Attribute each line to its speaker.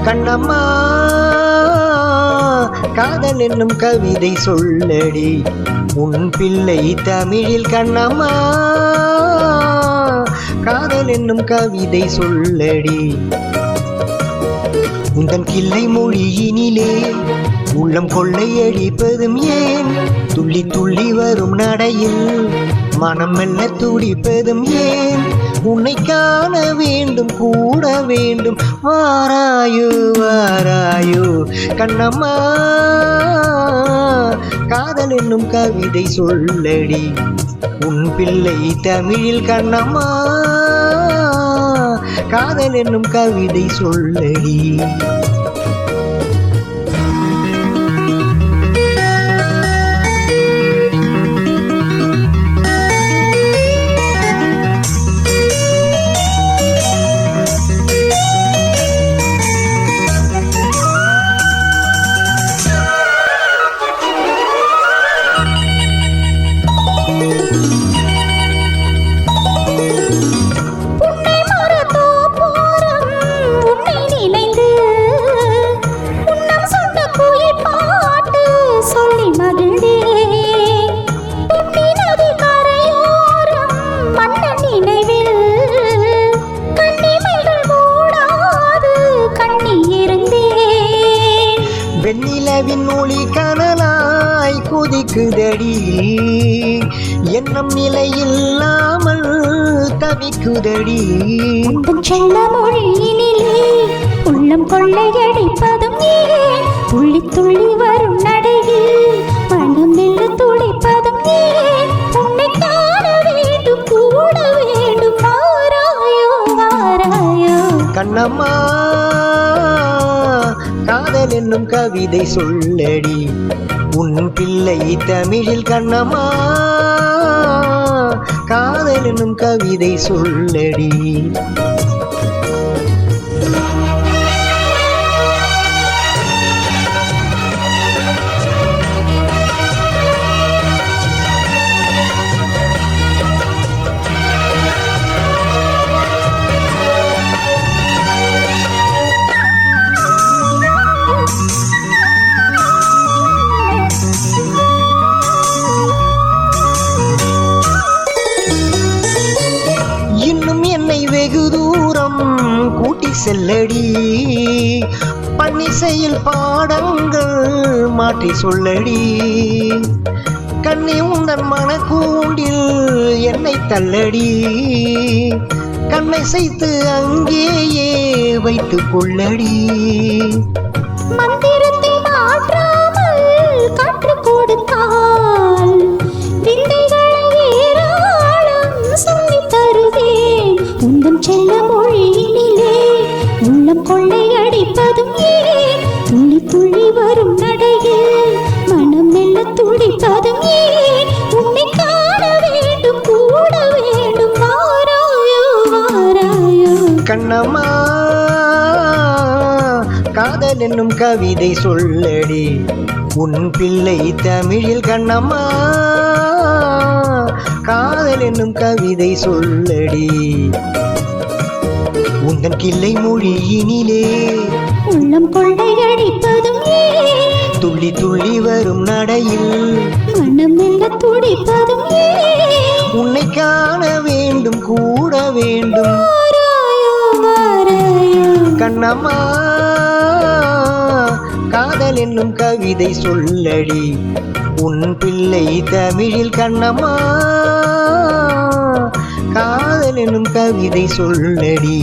Speaker 1: கண்ணம்மா காதல் என்னும் கவிதை சொல்லடி உன் பிள்ளை தமிழில் கண்ணம்மா காதல் என்னும் கவிதை சொல்லடி உந்தன் கிள்ளை மொழியினிலே உள்ளம் கொள்ளையடிப்பதும் ஏன் துள்ளி துள்ளி வரும் நடையில் மனம் மெல்ல துடிப்பதும் ஏன் உன்னை காண வேண்டும் கூட வேண்டும் வாராயோ வாராயோ கண்ணம்மா காதல் என்னும் கவிதை சொல்லடி உன் பிள்ளை தமிழில் கண்ணம்மா காதல் என்னும் கவிதை சொல்லடி வெண்ணிலவின் ஒளி கனலாய் குதிக்குதடி எண்ணம் நிலையில்லாமல் தவிக்குதடி
Speaker 2: செல்ல மொழியினிலே உள்ளம் கொள்ளையடிப்பதும் ஏன் துள்ளி துள்ளி வரும் நடையில் மனம் மெல்ல துடிப்பதும் ஏன் உன்னை காண வேண்டும் கூட வேண்டும் வாராயோ வாராயோ
Speaker 1: கண்ணம்மா காதல் என்னும் கவிதை சொல்லடி உன் பிள்ளை தமிழில் கண்ணம்மா காதல் என்னும் கவிதை சொல்லடி வெகு தூரம் கூட்டி செல்லடி பன்னிசையில் பாடங்கள் மாற்றி சொல்லடி கண்ணி உந்தன் மனக்கூண்டில் என்னை தள்ளடி கண்ணை செய்து அங்கேயே வைத்துக் கொள்ளடி
Speaker 2: மந்திரத்தை மாற்றாமல் காற்று கொடுத்தால் உந்தன் செல்ல மொழியினிலே உள்ளம் கொள்ளையடிப்பதும் ஏன் துள்ளி துள்ளி வரும் நடையில் மனம் மெல்ல துடிப்பதும் ஏன் உன்னை காண வேண்டும் கூட வேண்டும் வாராயோ வாராயோ
Speaker 1: கண்ணம்மா காதல் என்னும் கவிதை சொல்லடி உன் பிள்ளை தமிழில் கண்ணம்மா காதல் என்னும் கவிதை சொல்லடி உந்தன் கிள்ளை மொழியினிலே
Speaker 2: உள்ளம் கொள்ளையடிப்பதும் ஏன்
Speaker 1: துள்ளி துள்ளி வரும் நடையில்
Speaker 2: மனம் மெல்ல துடிப்பதும் ஏன்
Speaker 1: உன்னை காண வேண்டும் கூட வேண்டும்
Speaker 2: வாராயோ வாராயோ
Speaker 1: கண்ணம்மா காதல் என்னும் கவிதை சொல்லடி உன் பிள்ளை தமிழில் கண்ணம்மா காதல் என்னும் கவிதை சொல்லடி